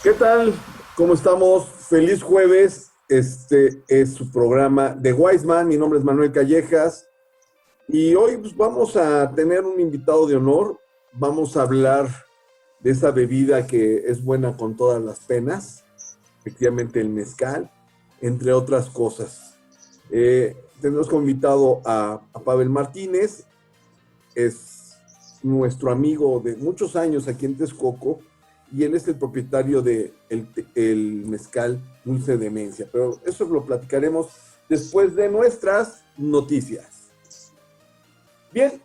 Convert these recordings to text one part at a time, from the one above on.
¿Qué tal? ¿Cómo estamos? Feliz jueves. Este es su programa de Wiseman. Mi nombre es Manuel Callejas y hoy pues, vamos a tener un invitado de honor. Vamos a hablar de esa bebida que es buena con todas las penas, efectivamente el mezcal, entre otras cosas. Tenemos como invitado a Pavel Martínez, es nuestro amigo de muchos años aquí en Texcoco y él es el propietario de el mezcal Dulce Demencia. Pero eso lo platicaremos después de nuestras noticias. Bien,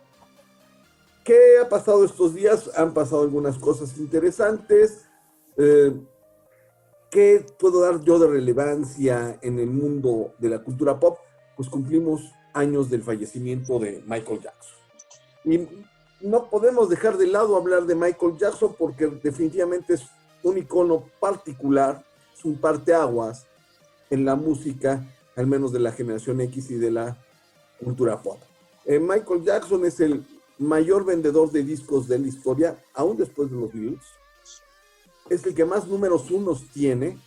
¿qué ha pasado estos días? Han pasado algunas cosas interesantes. Eh, ¿Qué puedo dar yo de relevancia en el mundo de la cultura pop? Pues cumplimos años del fallecimiento de Michael Jackson. Y no podemos dejar de lado hablar de Michael Jackson porque definitivamente es un icono particular, es un parteaguas en la música, al menos de la generación X y de la cultura pop. Michael Jackson es el mayor vendedor de discos de la historia, aún después de los Beatles. Es el que más números unos tiene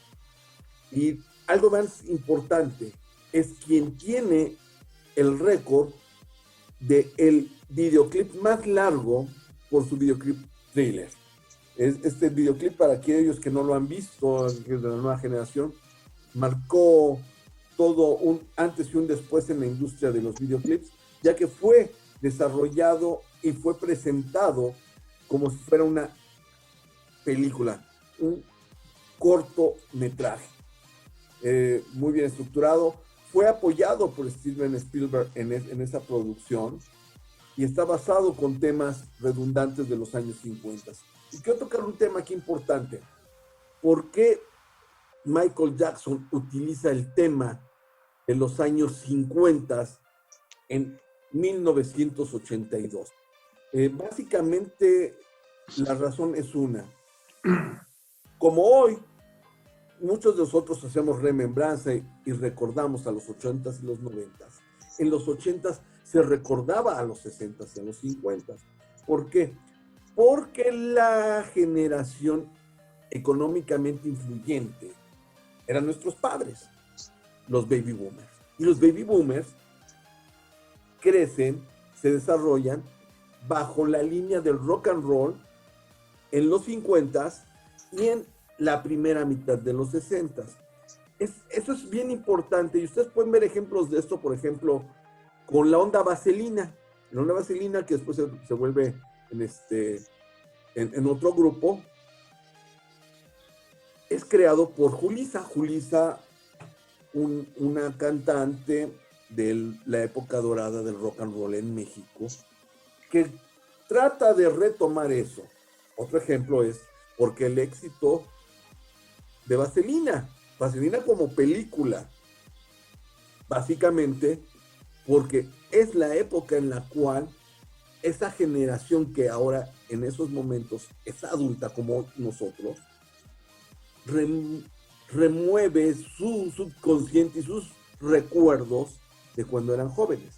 y algo más importante, es quien tiene el récord de el videoclip más largo por su videoclip Thriller. Este videoclip, para aquellos que no lo han visto, de la nueva generación, marcó todo un antes y un después en la industria de los videoclips, ya que fue desarrollado y fue presentado como si fuera una película, un cortometraje, muy bien estructurado. Fue apoyado por Steven Spielberg en esa producción y está basado con temas redundantes de los años 50. Y quiero tocar un tema aquí importante. ¿Por qué Michael Jackson utiliza el tema de los años 50 en 1982? Básicamente, la razón es una. Como hoy, muchos de nosotros hacemos remembranza y recordamos a los 80s y los 90s. En los 80s se recordaba a los 60s y a los 50s. ¿Por qué? Porque la generación económicamente influyente eran nuestros padres, los baby boomers. Y los baby boomers crecen, se desarrollan bajo la línea del rock and roll en los 50s y en la primera mitad de los 60s. Eso es bien importante y ustedes pueden ver ejemplos de esto, por ejemplo, con la onda vaselina. La onda vaselina que después se vuelve en otro grupo, es creado por Julissa. Julissa, una cantante de la época dorada del rock and roll en México, que trata de retomar eso. Otro ejemplo es porque el éxito de Vaselina, Vaselina como película, básicamente porque es la época en la cual esa generación que ahora en esos momentos es adulta como nosotros, remueve su subconsciente y sus recuerdos de cuando eran jóvenes.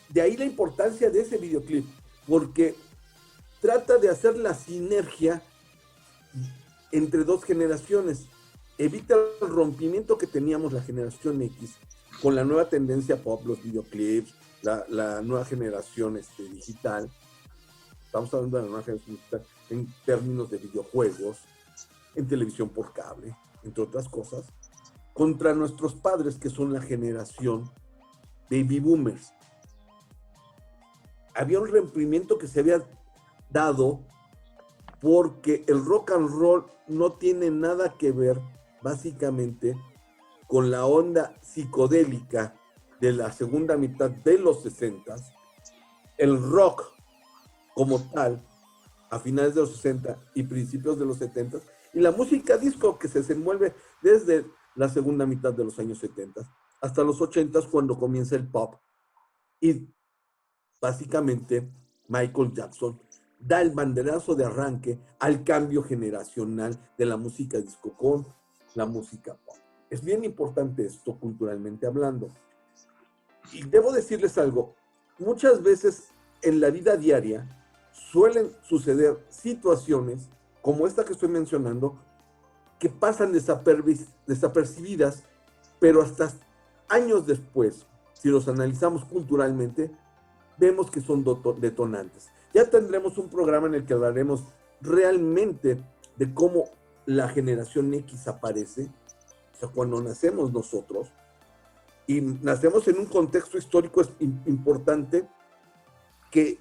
De ahí la importancia de ese videoclip, porque trata de hacer la sinergia entre dos generaciones. Evita el rompimiento que teníamos la generación X con la nueva tendencia pop, los videoclips, la nueva generación digital. Estamos hablando de la nueva generación digital en términos de videojuegos, en televisión por cable, entre otras cosas, contra nuestros padres que son la generación baby boomers. Había un rompimiento que se había dado porque el rock and roll no tiene nada que ver básicamente con la onda psicodélica de la segunda mitad de los 60s. El rock como tal a finales de los 60 y principios de los 70 y la música disco que se desenvuelve desde la segunda mitad de los años 70 hasta los 80 cuando comienza el pop. Y básicamente Michael Jackson da el banderazo de arranque al cambio generacional de la música disco con la música pop. Es bien importante esto culturalmente hablando. Y debo decirles algo, muchas veces en la vida diaria suelen suceder situaciones como esta que estoy mencionando, que pasan desapercibidas, pero hasta años después, si los analizamos culturalmente, vemos que son detonantes. Ya tendremos un programa en el que hablaremos realmente de cómo la generación X aparece, o sea, cuando nacemos nosotros, y nacemos en un contexto histórico importante que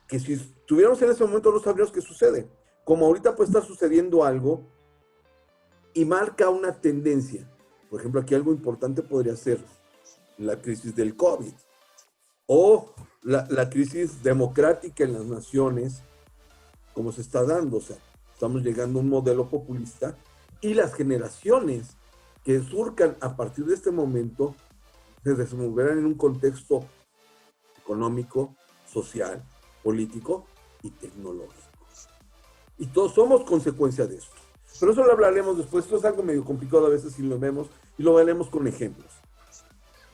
si estuviéramos en ese momento no sabríamos qué sucede. Como ahorita puede estar sucediendo algo y marca una tendencia. Por ejemplo, aquí algo importante podría ser la crisis del COVID o la crisis democrática en las naciones, como se está dando. O sea, estamos llegando a un modelo populista y las generaciones que surcan a partir de este momento se desenvolverán en un contexto económico, social, político y tecnológico. Y todos somos consecuencia de esto. Pero eso lo hablaremos después. Esto es algo medio complicado a veces si lo vemos y lo veremos con ejemplos.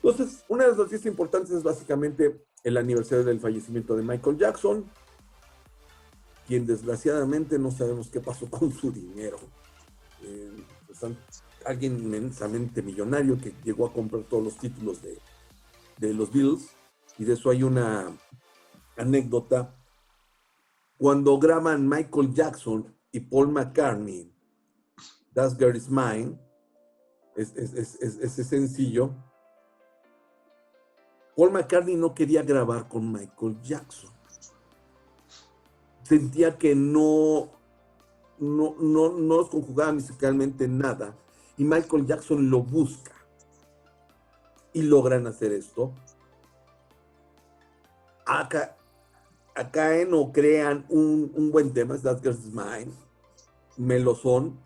Entonces, una de las noticias importantes es básicamente el aniversario del fallecimiento de Michael Jackson, quien desgraciadamente no sabemos qué pasó con su dinero. Pues, alguien inmensamente millonario que llegó a comprar todos los títulos de los Beatles, y de eso hay una anécdota. Cuando graban Michael Jackson y Paul McCartney, That Girl Is Mine, ese sencillo, Paul McCartney no quería grabar con Michael Jackson. Sentía que no los conjugaba musicalmente nada, y Michael Jackson lo busca y logran hacer esto. Acá caen o crean un buen tema, es That Girl Is Mine, melosón,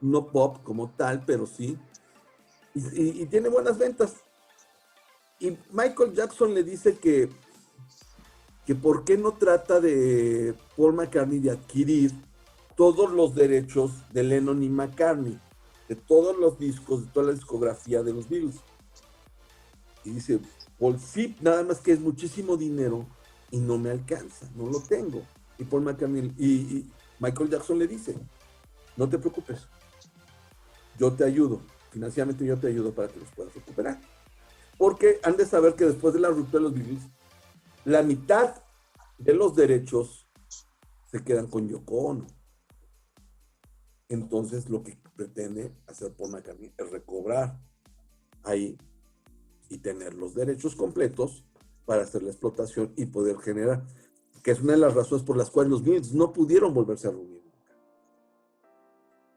no pop como tal, pero sí, y tiene buenas ventas. Y Michael Jackson le dice que por qué no trata de Paul McCartney de adquirir todos los derechos de Lennon y McCartney, de todos los discos, de toda la discografía de los Beatles. Y dice, Paul, sí, nada más que es muchísimo dinero y no me alcanza, no lo tengo. Y Paul McCartney y Michael Jackson le dice, no te preocupes, yo te ayudo, financieramente yo te ayudo para que los puedas recuperar. Porque han de saber que después de la ruptura de los Beatles, la mitad de los derechos se quedan con Yoko Ono. Entonces lo que pretende hacer Paul McCartney es recobrar ahí y tener los derechos completos para hacer la explotación y poder generar, que es una de las razones por las cuales los Beatles no pudieron volverse a reunir.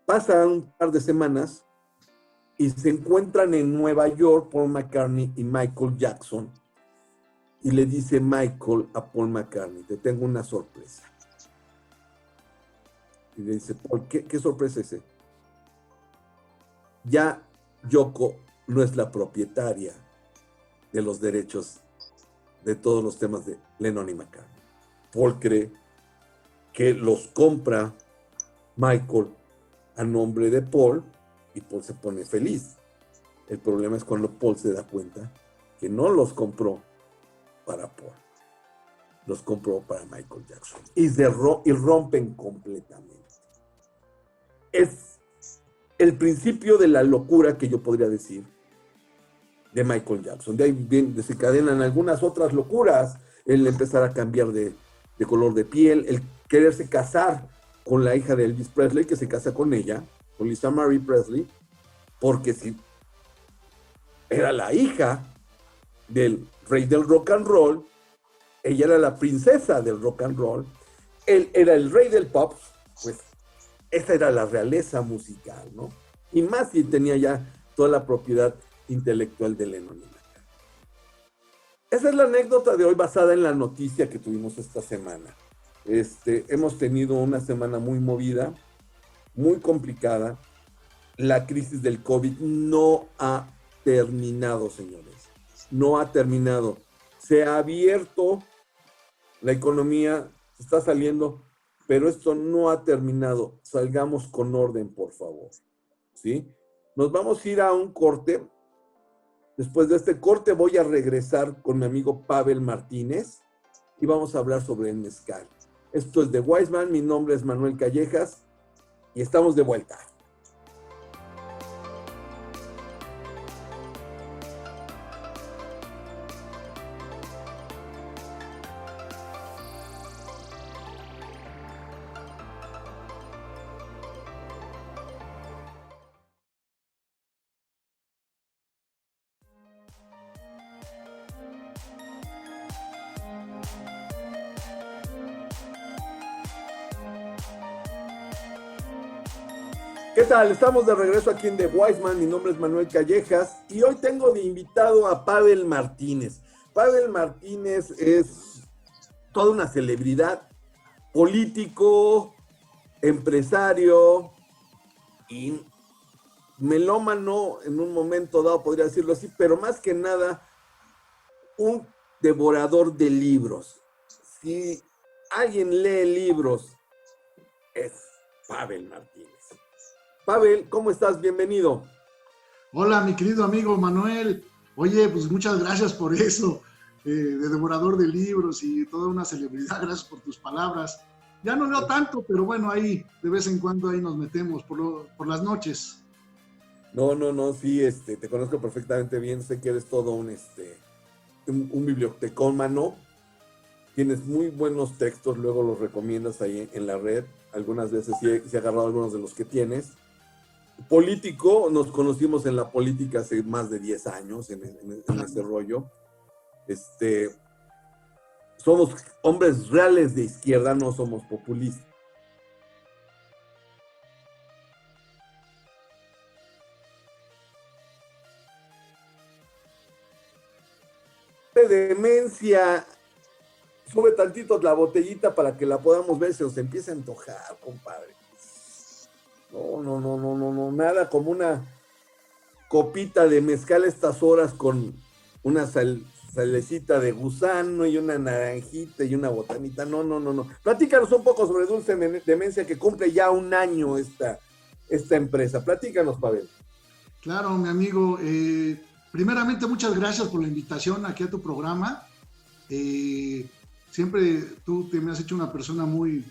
Pasan un par de semanas y se encuentran en Nueva York Paul McCartney y Michael Jackson, y le dice Michael a Paul McCartney, te tengo una sorpresa. Y le dice, Paul, ¿qué sorpresa es esa? Ya Yoko no es la propietaria de los derechos de todos los temas de Lennon y McCartney. Paul cree que los compra Michael a nombre de Paul y Paul se pone feliz. El problema es cuando Paul se da cuenta que no los compró para Paul, los compró para Michael Jackson y rompen completamente. Es el principio de la locura, que yo podría decir, de Michael Jackson. De ahí desencadenan algunas otras locuras, el empezar a cambiar de color de piel, el quererse casar con la hija de Elvis Presley, que se casa con ella, con Lisa Marie Presley, porque si era la hija del rey del rock and roll, ella era la princesa del rock and roll, él era el rey del pop, pues esa era la realeza musical, ¿no? Y más si tenía ya toda la propiedad intelectual de Lennon. Esa es la anécdota de hoy basada en la noticia que tuvimos esta semana. Hemos tenido una semana muy movida, muy complicada. La crisis del COVID no ha terminado, señores. No ha terminado. Se ha abierto la economía, se está saliendo, pero esto no ha terminado. Salgamos con orden, por favor. ¿Sí? Nos vamos a ir a un corte. Después de este corte voy a regresar con mi amigo Pavel Martínez y vamos a hablar sobre el mezcal. Esto es The Wise Man, mi nombre es Manuel Callejas y estamos de vuelta. ¿Qué tal? Estamos de regreso aquí en The Wise Man. Mi nombre es Manuel Callejas y hoy tengo de invitado a Pavel Martínez. Pavel Martínez es toda una celebridad, político, empresario y melómano en un momento dado, podría decirlo así, pero más que nada, un devorador de libros. Si alguien lee libros, es Pavel Martínez. Pavel, ¿cómo estás? Bienvenido. Hola, mi querido amigo Manuel. Oye, pues muchas gracias por eso, de devorador de libros y toda una celebridad. Gracias por tus palabras. Ya no leo tanto, pero bueno, ahí de vez en cuando ahí nos metemos por las noches. No, sí, te conozco perfectamente bien. Sé que eres todo un bibliotecómano. Tienes muy buenos textos, luego los recomiendas ahí en la red. Algunas veces sí he agarrado algunos de los que tienes. Político, nos conocimos en la política hace más de 10 años, en ese rollo. Somos hombres reales de izquierda, no somos populistas. De demencia, sube tantito la botellita para que la podamos ver, se nos empieza a antojar, compadre. No, nada como una copita de mezcal a estas horas con una salecita de gusano y una naranjita y una botanita. No. Platícanos un poco sobre Dulce Demencia, que cumple ya un año esta empresa. Platícanos, Pavel. Claro, mi amigo. Primeramente, muchas gracias por la invitación aquí a tu programa. Siempre tú te me has hecho una persona muy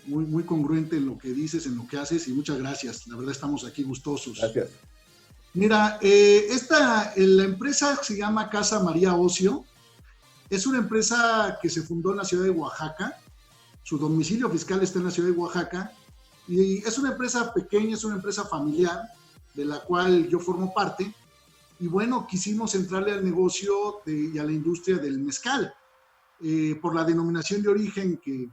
congruente en lo que dices, en lo que haces, y muchas gracias. La verdad, estamos aquí gustosos. Gracias. Mira, la empresa se llama Casa María Ocio. Es una empresa que se fundó en la ciudad de Oaxaca. Su domicilio fiscal está en la ciudad de Oaxaca. Y es una empresa pequeña, es una empresa familiar, de la cual yo formo parte. Y bueno, quisimos entrarle al negocio y a la industria del mezcal. Por la denominación de origen que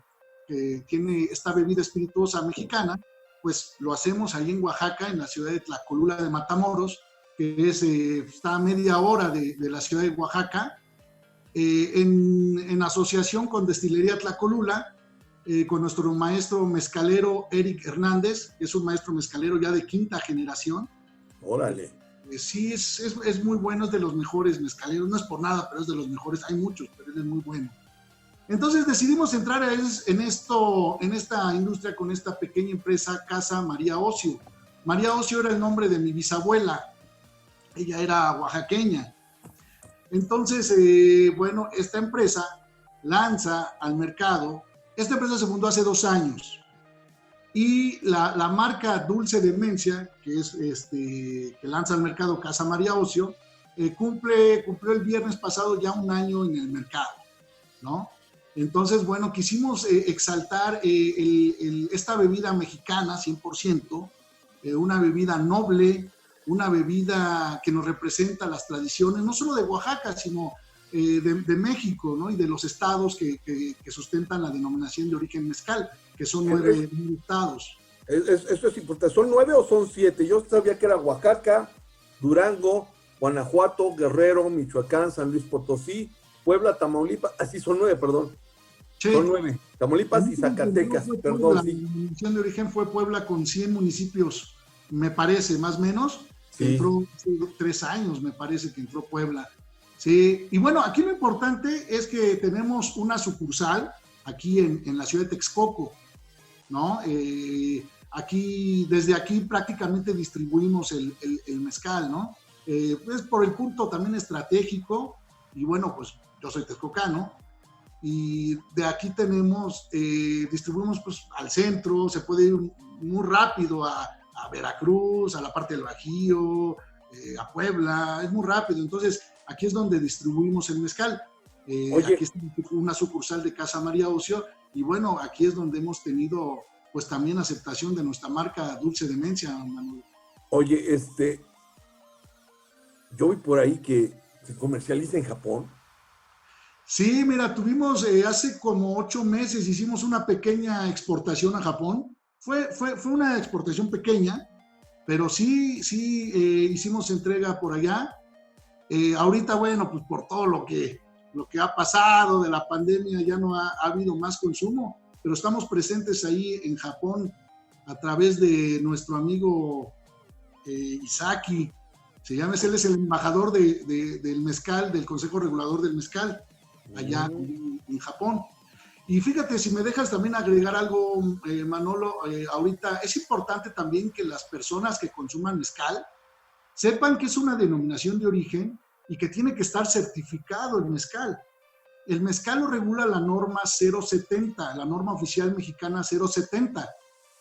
tiene esta bebida espirituosa mexicana, pues lo hacemos ahí en Oaxaca, en la ciudad de Tlacolula de Matamoros, que está a media hora de la ciudad de Oaxaca, en asociación con Destilería Tlacolula, con nuestro maestro mezcalero Eric Hernández, que es un maestro mezcalero ya de quinta generación. Órale. Sí, es muy bueno, es de los mejores mezcaleros, no es por nada, pero es de los mejores, hay muchos, pero él es muy bueno. Entonces decidimos entrar en esta industria con esta pequeña empresa Casa María Ocio. María Ocio era el nombre de mi bisabuela, ella era oaxaqueña. Entonces, bueno, esta empresa lanza al mercado, esta empresa se fundó hace 2 años, y la marca Dulce Demencia, que es que lanza al mercado Casa María Ocio, cumplió el viernes pasado ya 1 año en el mercado, ¿no? Entonces, bueno, quisimos exaltar esta bebida mexicana 100%, una bebida noble, una bebida que nos representa las tradiciones, no solo de Oaxaca, sino de México, ¿no? Y de los estados que sustentan la denominación de origen mezcal, que son 9 estados. Eso es importante. ¿Son 9 o son 7? Yo sabía que era Oaxaca, Durango, Guanajuato, Guerrero, Michoacán, San Luis Potosí, Puebla, Tamaulipas. Así son 9, perdón. Sí. Son 9. Tamaulipas y Zacatecas, perdón. La denominación de origen fue Puebla con 100 municipios, me parece, más o menos. Sí. Entró 3 años, me parece que entró Puebla. Sí, y bueno, aquí lo importante es que tenemos una sucursal aquí en la ciudad de Texcoco, ¿no? Desde aquí prácticamente distribuimos el mezcal, ¿no? Es por el punto también estratégico, y bueno, pues yo soy texcocano, y de aquí distribuimos pues al centro, se puede ir muy rápido a Veracruz, a la parte del Bajío, a Puebla, es muy rápido. Entonces, aquí es donde distribuimos el mezcal. Aquí está una sucursal de Casa María Ocio, y bueno, aquí es donde hemos tenido pues también aceptación de nuestra marca Dulce Demencia, Manuel. Oye, yo vi por ahí que se comercializa en Japón. Sí, mira, tuvimos hace como 8 meses, hicimos una pequeña exportación a Japón. Fue una exportación pequeña, pero sí hicimos entrega por allá. Ahorita, bueno, pues por todo lo que ha pasado de la pandemia, ya no ha habido más consumo, pero estamos presentes ahí en Japón a través de nuestro amigo Isaki. Él es el embajador del mezcal, del Consejo Regulador del Mezcal, allá en Japón. Y fíjate, si me dejas también agregar algo, Manolo, ahorita es importante también que las personas que consuman mezcal sepan que es una denominación de origen y que tiene que estar certificado el mezcal. El mezcal lo regula la norma 070, la norma oficial mexicana 070.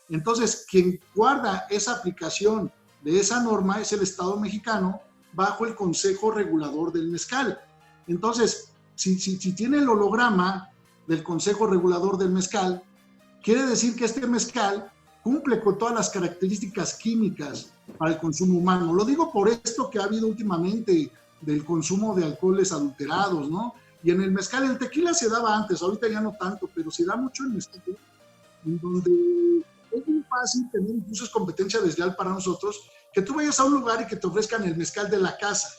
Entonces, quien guarda esa aplicación de esa norma es el Estado mexicano bajo el Consejo Regulador del Mezcal. Entonces, si tiene el holograma del Consejo Regulador del Mezcal, quiere decir que este mezcal cumple con todas las características químicas para el consumo humano. Lo digo por esto que ha habido últimamente del consumo de alcoholes adulterados, ¿no? Y en el mezcal, el tequila se daba antes, ahorita ya no tanto, pero se da mucho el mezcal, en donde es muy fácil tener, incluso es competencia desleal para nosotros, que tú vayas a un lugar y que te ofrezcan el mezcal de la casa.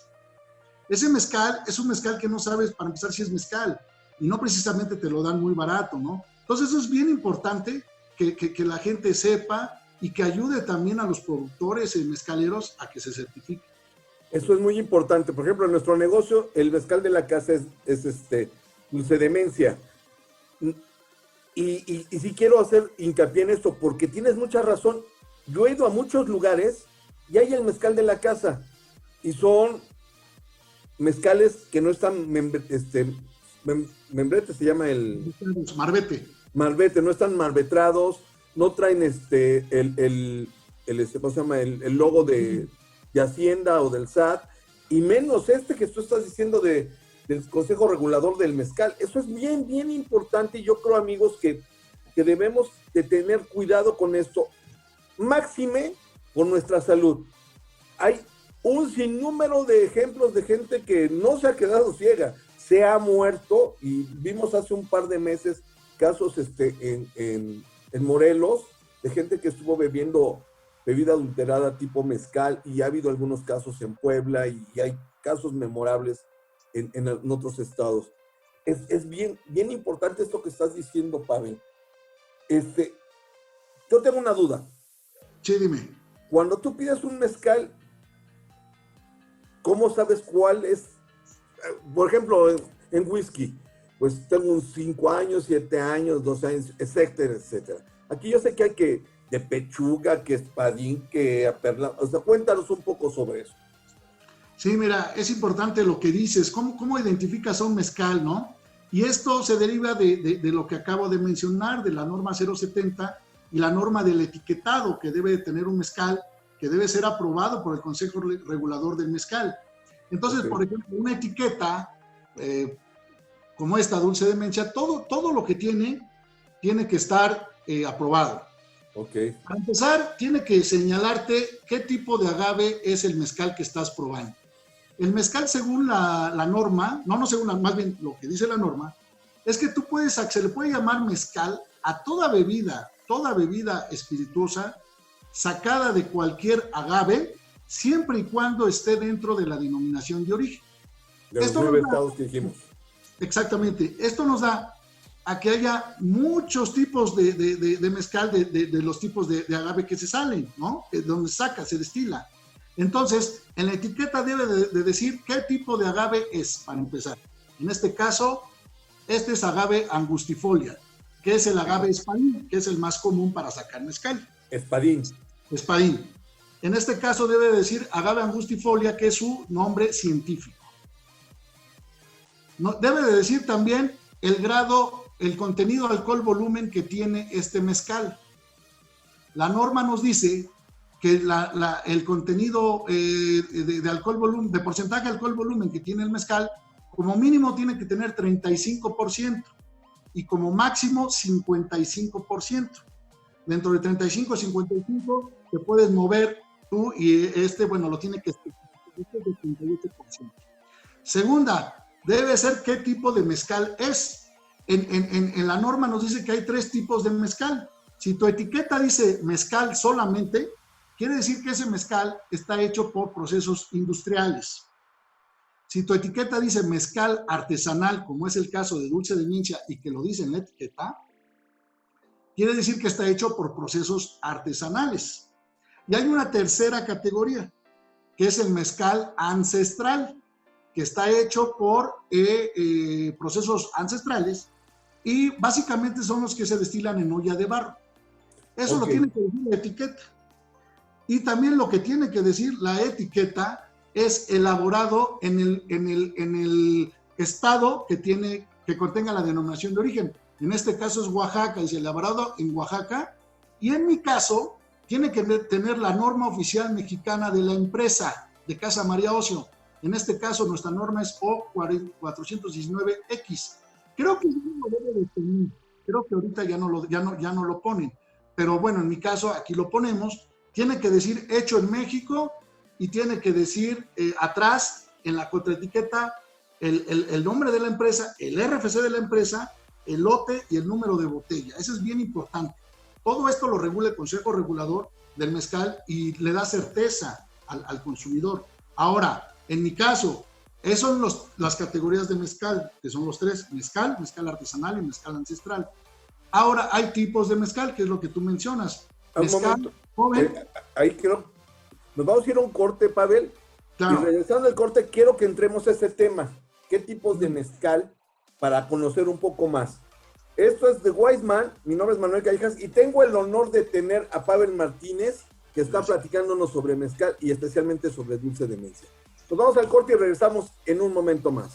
Ese mezcal es un mezcal que no sabes, para empezar, si es mezcal, y no precisamente te lo dan muy barato, ¿no? Entonces eso es bien importante que la gente sepa y que ayude también a los productores mezcaleros a que se certifiquen. Eso es muy importante. Por ejemplo, en nuestro negocio, el mezcal de la casa es Dulce Demencia. Y sí quiero hacer hincapié en esto, porque tienes mucha razón. Yo he ido a muchos lugares y hay el mezcal de la casa. Y son mezcales que no están, membrete se llama el... Marbete, no están marbetrados, no traen ¿cómo se llama? El logo de Hacienda o del SAT, y menos que tú estás diciendo del Consejo Regulador del Mezcal. Eso es bien, bien importante, y yo creo, amigos, que debemos de tener cuidado con esto, máxime por nuestra salud. Hay un sinnúmero de ejemplos de gente que no se ha quedado ciega, se ha muerto, y vimos hace un par de meses casos en Morelos, de gente que estuvo bebiendo bebida adulterada tipo mezcal, y ha habido algunos casos en Puebla, y hay casos memorables en otros estados. Es bien, bien importante esto que estás diciendo, Pavel. Yo tengo una duda. Sí, dime. Cuando tú pides un mezcal, ¿cómo sabes cuál es? Por ejemplo, en whisky, pues tengo uns 5 años, 7 años, 12 años, etcétera, etcétera. Aquí yo sé que hay de pechuga, que espadín, que aperla. O sea, cuéntanos un poco sobre eso. Sí, mira, es importante lo que dices. ¿Cómo identificas a un mezcal, no? Y esto se deriva de lo que acabo de mencionar, de la norma 070 y la norma del etiquetado que debe de tener un mezcal, que debe ser aprobado por el Consejo Regulador del Mezcal. Entonces, por ejemplo, una etiqueta como esta, Dulce Demencia, todo lo que tiene que estar aprobado. Para empezar, tiene que señalarte qué tipo de agave es el mezcal que estás probando. El mezcal, según la norma, no según más bien lo que dice la norma, es que se le puede llamar mezcal a toda bebida espirituosa sacada de cualquier agave, siempre y cuando esté dentro de la denominación de origen. De los 9 estados que dijimos. Exactamente. Esto nos da a que haya muchos tipos de mezcal, de los tipos de agave que se salen, ¿no? Donde se destila. Entonces, en la etiqueta debe de decir qué tipo de agave es, para empezar. En este caso, este es agave angustifolia, que es el agave espadín, que es el más común para sacar mezcal. Espadín. En este caso debe decir agave angustifolia, que es su nombre científico. Debe de decir también el contenido alcohol volumen que tiene este mezcal. La norma nos dice que el contenido de alcohol volumen, de porcentaje de alcohol volumen que tiene el mezcal, como mínimo tiene que tener 35% y como máximo 55%. Dentro de 35 y 55 te puedes mover tú y lo tiene que estar de 38%. Segunda, debe ser qué tipo de mezcal es. En la norma nos dice que hay 3 tipos de mezcal. Si tu etiqueta dice mezcal solamente, quiere decir que ese mezcal está hecho por procesos industriales. Si tu etiqueta dice mezcal artesanal, como es el caso de Dulce de Mincia y que lo dice en la etiqueta, quiere decir que está hecho por procesos artesanales. Y hay una tercera categoría, que es el mezcal ancestral, que está hecho por procesos ancestrales y básicamente son los que se destilan en olla de barro. Eso lo tiene que decir la etiqueta. Y también lo que tiene que decir la etiqueta es elaborado en el estado que contenga la denominación de origen. En este caso es Oaxaca, es elaborado en Oaxaca. Y en mi caso, tiene que tener la norma oficial mexicana de la empresa de Casa María Ocio. En este caso, nuestra norma es O419X. Creo que no lo debe de tener. Creo que ahorita ya no lo ponen. Pero bueno, en mi caso, aquí lo ponemos. Tiene que decir hecho en México y tiene que decir atrás, en la contraetiqueta, el nombre de la empresa, el RFC de la empresa, el lote y el número de botella. Eso es bien importante. Todo esto lo regula el Consejo Regulador del Mezcal y le da certeza al consumidor. Ahora, en mi caso, esas son las categorías de mezcal, que son los 3, mezcal artesanal y mezcal ancestral. Ahora, hay tipos de mezcal, que es lo que tú mencionas. Mezcal joven. Ahí quiero, nos vamos a ir a un corte, Pavel. Claro. Y regresando al corte, quiero que entremos a ese tema. ¿Qué tipos de mezcal? Para conocer un poco más. Esto es The Wise Man, mi nombre es Manuel Callejas y tengo el honor de tener a Pavel Martínez, que está platicándonos sobre mezcal y especialmente sobre Dulce de Mincia. Nos vamos al corte y regresamos en un momento más.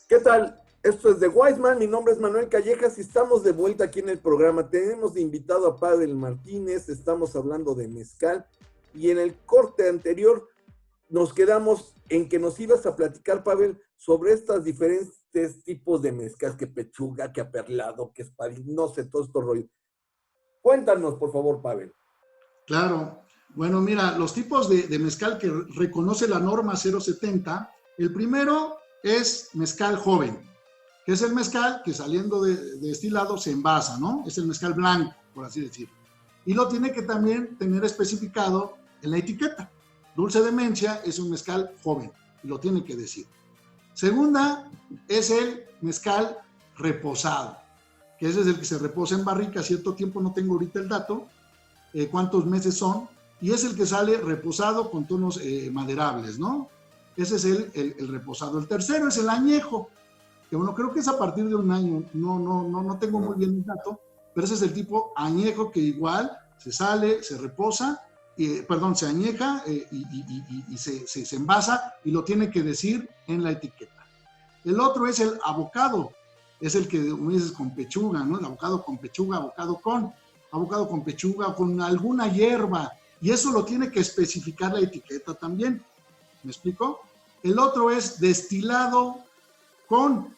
¿Qué tal? Esto es The Wise Man, mi nombre es Manuel Callejas y estamos de vuelta aquí en el programa. Tenemos de invitado a Pavel Martínez, estamos hablando de mezcal y en el corte anterior nos quedamos en que nos ibas a platicar, Pavel, sobre estos diferentes tipos de mezcal, que pechuga, que aperlado, que espadín, no sé, todo esto rollo. Cuéntanos, por favor, Pavel. Claro. Bueno, mira, los tipos de mezcal que reconoce la norma 070, el primero es mezcal joven, que es el mezcal que saliendo de destilado se envasa, ¿no? Es el mezcal blanco, por así decirlo. Y lo tiene que también tener especificado en la etiqueta. Dulce de Mincia es un mezcal joven, y lo tiene que decir. Segunda es el mezcal reposado, que ese es el que se reposa en barrica cierto tiempo, no tengo ahorita el dato, cuántos meses son, y es el que sale reposado con tonos maderables, ¿no? Ese es el reposado. El tercero es el añejo, que bueno, creo que es a partir de un año, no tengo muy bien el dato, pero ese es el tipo añejo que igual se sale, se reposa, se añeja y se envasa y lo tiene que decir en la etiqueta. El otro es el abocado, es el que dices con pechuga, ¿no? El abocado con pechuga, abocado con pechuga o con alguna hierba, y eso lo tiene que especificar la etiqueta también. ¿Me explico? El otro es destilado con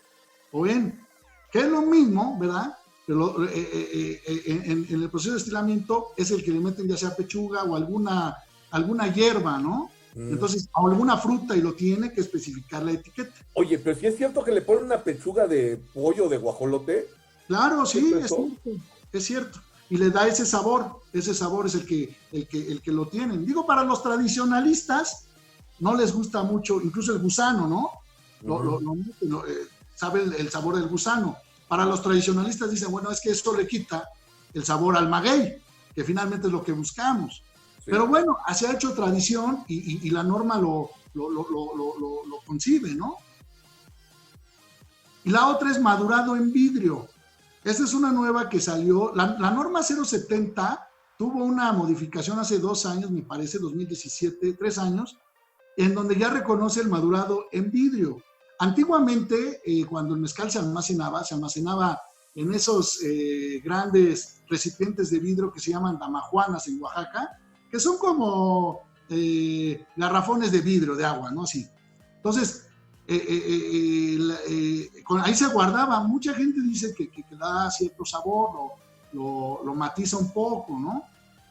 o en, que es lo mismo, ¿verdad? Pero en el proceso de destilamiento es el que le meten ya sea pechuga o alguna hierba, ¿no? Entonces, o alguna fruta y lo tiene que especificar la etiqueta. Oye, pero si es cierto que le ponen una pechuga de pollo de guajolote. Claro, sí, es cierto. y le da ese sabor es el que lo tienen. Digo, para los tradicionalistas no les gusta mucho, incluso el gusano, ¿no? Sabe el sabor del gusano. Para los tradicionalistas dicen, bueno, es que eso le quita el sabor al maguey, que finalmente es lo que buscamos. Sí. Pero bueno, se ha hecho tradición y la norma lo concibe, ¿no? Y la otra es madurado en vidrio. Esta es una nueva que salió. La norma 070 tuvo una modificación hace 2 años, me parece, 2017, 3 años, en donde ya reconoce el madurado en vidrio. Antiguamente, cuando el mezcal se almacenaba en esos grandes recipientes de vidrio que se llaman damajuanas en Oaxaca, que son como garrafones de vidrio, de agua, ¿no? Así. Entonces, ahí se guardaba. Mucha gente dice que da cierto sabor, lo matiza un poco, ¿no?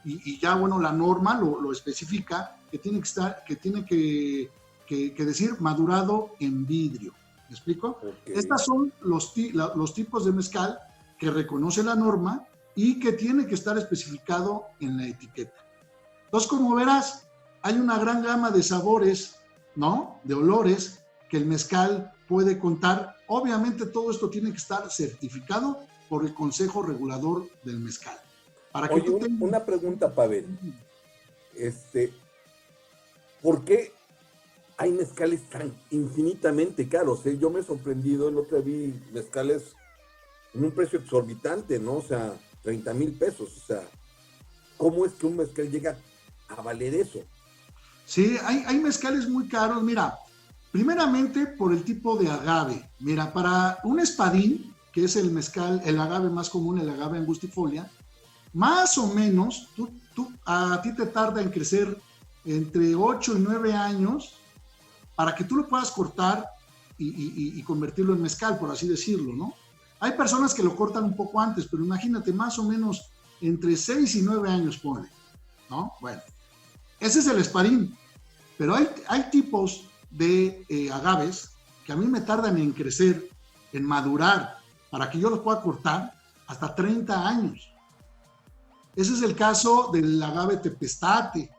Y ya, bueno, la norma lo especifica, que tiene que decir madurado en vidrio. ¿Me explico? Okay. Estos son los tipos de mezcal que reconoce la norma y que tiene que estar especificado en la etiqueta. Entonces, como verás, hay una gran gama de sabores, ¿no? De olores que el mezcal puede contar. Obviamente todo esto tiene que estar certificado por el Consejo Regulador del Mezcal. Para que una pregunta, Pavel. ¿Por qué hay mezcales tan infinitamente caros? Yo me he sorprendido, el otro día vi mezcales en un precio exorbitante, ¿no? O sea, 30,000 pesos. O sea, ¿cómo es que un mezcal llega a valer eso? Sí, hay mezcales muy caros. Mira, primeramente por el tipo de agave. Mira, para un espadín, que es el mezcal, el agave más común, el agave angustifolia, más o menos, a ti te tarda en crecer entre 8 y 9 años para que tú lo puedas cortar y convertirlo en mezcal, por así decirlo, ¿no? Hay personas que lo cortan un poco antes, pero imagínate, más o menos entre 6 y 9 años, ponle, ¿no? Bueno, ese es el espadín, pero hay tipos de agaves que a mí me tardan en crecer, en madurar, para que yo los pueda cortar hasta 30 años. Ese es el caso del agave tepestate.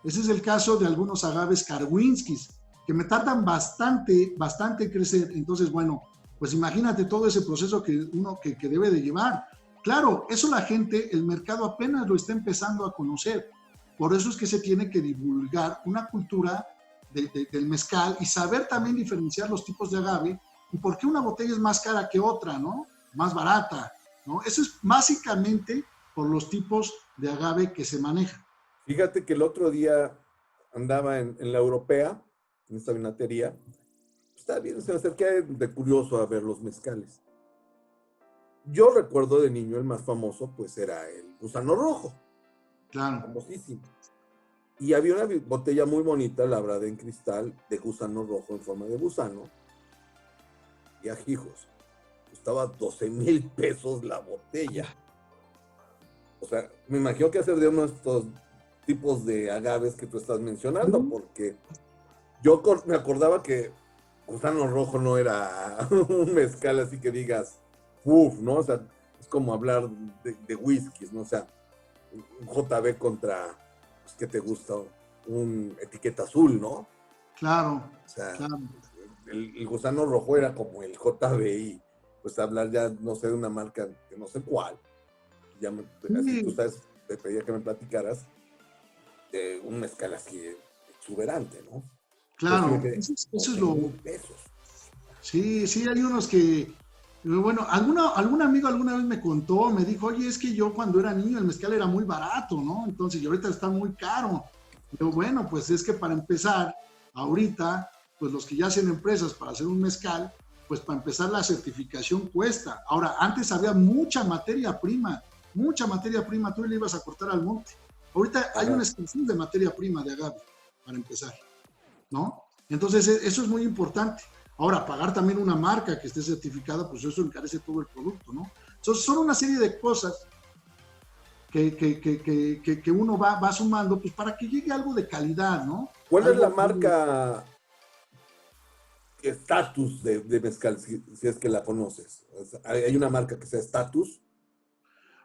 Ese es el caso de algunos agaves karwinskis, que me tardan bastante en crecer. Entonces, bueno, pues imagínate todo ese proceso que uno que debe de llevar. Claro, eso la gente, el mercado apenas lo está empezando a conocer. Por eso es que se tiene que divulgar una cultura del mezcal y saber también diferenciar los tipos de agave y por qué una botella es más cara que otra, ¿no? Más barata, ¿no? Eso es básicamente por los tipos de agave que se manejan. Fíjate que el otro día andaba en la europea, en esta vinatería, está bien, se me acerqué de curioso a ver los mezcales. Yo recuerdo de niño el más famoso, pues era el Gusano Rojo. Claro. Famosísimo. Y había una botella muy bonita, labrada en cristal, de Gusano Rojo en forma de gusano. Y ajijos, costaba 12,000 pesos la botella. O sea, me imagino que hacer de uno de estos tipos de agaves que tú estás mencionando, porque yo me acordaba que Gusano Rojo no era un mezcal así que digas, uff, ¿no? O sea, es como hablar de whiskies, ¿no? O sea, un JB contra, pues, ¿qué te gusta? Un etiqueta azul, ¿no? Claro, o sea, claro. El Gusano Rojo era como el JB y pues hablar ya, no sé, de una marca que no sé cuál. Ya así tú sabes, te pedía que me platicaras de un mezcal así exuberante, ¿no? Claro, eso es lo... Pesos. Sí, hay unos que... Bueno, algún amigo alguna vez me contó, me dijo, oye, es que yo cuando era niño el mezcal era muy barato, ¿no? Entonces, y ahorita está muy caro. Yo, bueno, pues es que para empezar, ahorita, pues los que ya hacen empresas para hacer un mezcal, pues para empezar la certificación cuesta. Ahora, antes había mucha materia prima, tú le ibas a cortar al monte. Ahorita hay una escasez de materia prima de agave, para empezar, ¿no? Entonces, eso es muy importante. Ahora, pagar también una marca que esté certificada, pues eso encarece todo el producto, ¿no? Entonces, son una serie de cosas que uno va sumando, pues para que llegue algo de calidad, ¿no? ¿Cuál es la marca Status de mezcal, si es que la conoces? ¿Hay una marca que sea Status?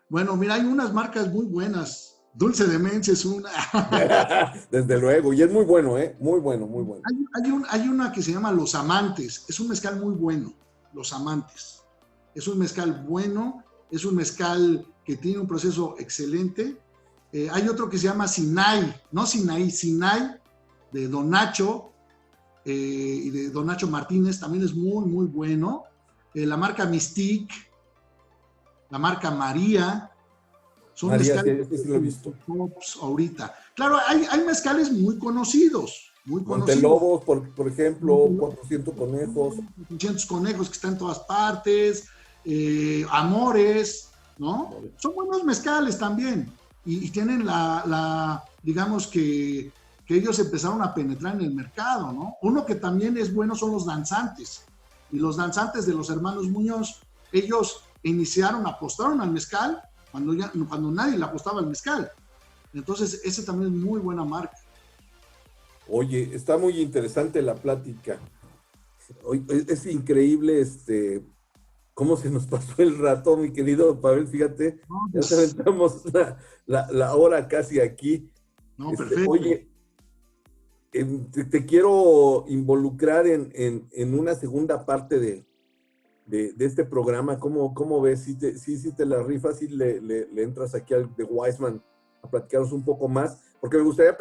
Bueno, mira, hay unas marcas muy buenas. Dulce de Demencia es una. Desde luego, y es muy bueno, ¿eh? Muy bueno, muy bueno. Hay una que se llama Los Amantes. Es un mezcal muy bueno, Los Amantes. Es un mezcal bueno, es un mezcal que tiene un proceso excelente. Hay otro que se llama Sinai, no Sinaí, Sinai, de Don Nacho y de Don Nacho Martínez, también es muy, muy bueno. La marca Mystique, la marca María, son María, mezcales sí lo he visto. ahorita. Claro, hay mezcales muy conocidos, muy conocidos. Montelobos, por ejemplo, 400 conejos. 400 conejos que están en todas partes, Amores, ¿no? Son buenos mezcales también. Y tienen digamos que ellos empezaron a penetrar en el mercado, ¿no? Uno que también es bueno son los danzantes. Y los danzantes de los hermanos Muñoz, ellos apostaron al mezcal cuando nadie le apostaba al mezcal. Entonces, ese también es muy buena marca. Oye, está muy interesante la plática. Es increíble cómo se nos pasó el rato, mi querido Pavel, fíjate, No, ya pues, aventamos la hora casi aquí. no, perfecto. Oye, te quiero involucrar en una segunda parte de este programa. ¿Cómo ves? Si te la rifas, si le entras aquí al de Wiseman a platicaros un poco más, porque me gustaría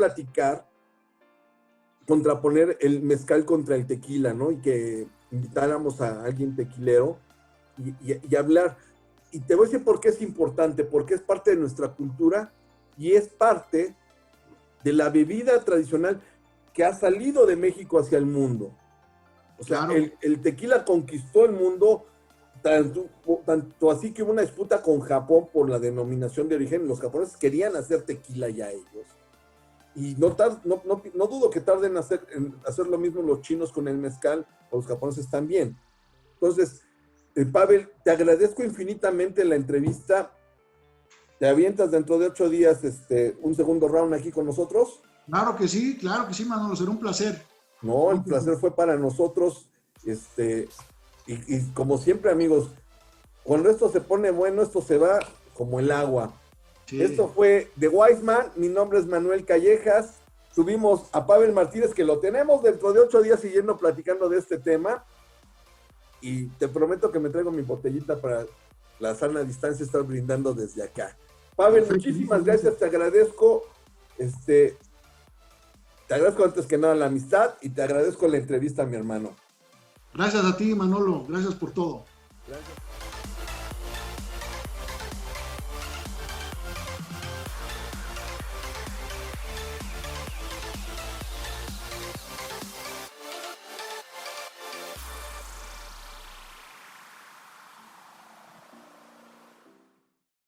contraponer el mezcal contra el tequila, ¿no? Y que invitáramos a alguien tequilero y hablar. Y te voy a decir por qué es importante, porque es parte de nuestra cultura y es parte de la bebida tradicional que ha salido de México hacia el mundo. O sea, Claro. el tequila conquistó el mundo, tanto así que hubo una disputa con Japón por la denominación de origen. Los japoneses querían hacer tequila ya ellos. Y no dudo que tarden en hacer lo mismo los chinos con el mezcal, o los japoneses también. Entonces, Pavel, te agradezco infinitamente la entrevista. ¿Te avientas dentro de 8 días un segundo round aquí con nosotros? Claro que sí, Manolo, será un placer. No, el placer fue para nosotros. Y como siempre, amigos, cuando esto se pone bueno, esto se va como el agua. Sí. Esto fue The Wiseman. Mi nombre es Manuel Callejas. Tuvimos a Pavel Martínez, que lo tenemos dentro de 8 días siguiendo platicando de este tema. Y te prometo que me traigo mi botellita para la sana distancia estar brindando desde acá. Pavel, muchísimas gracias, te agradezco. Te agradezco antes que nada la amistad y te agradezco la entrevista, mi hermano. Gracias a ti, Manolo. Gracias por todo. Gracias.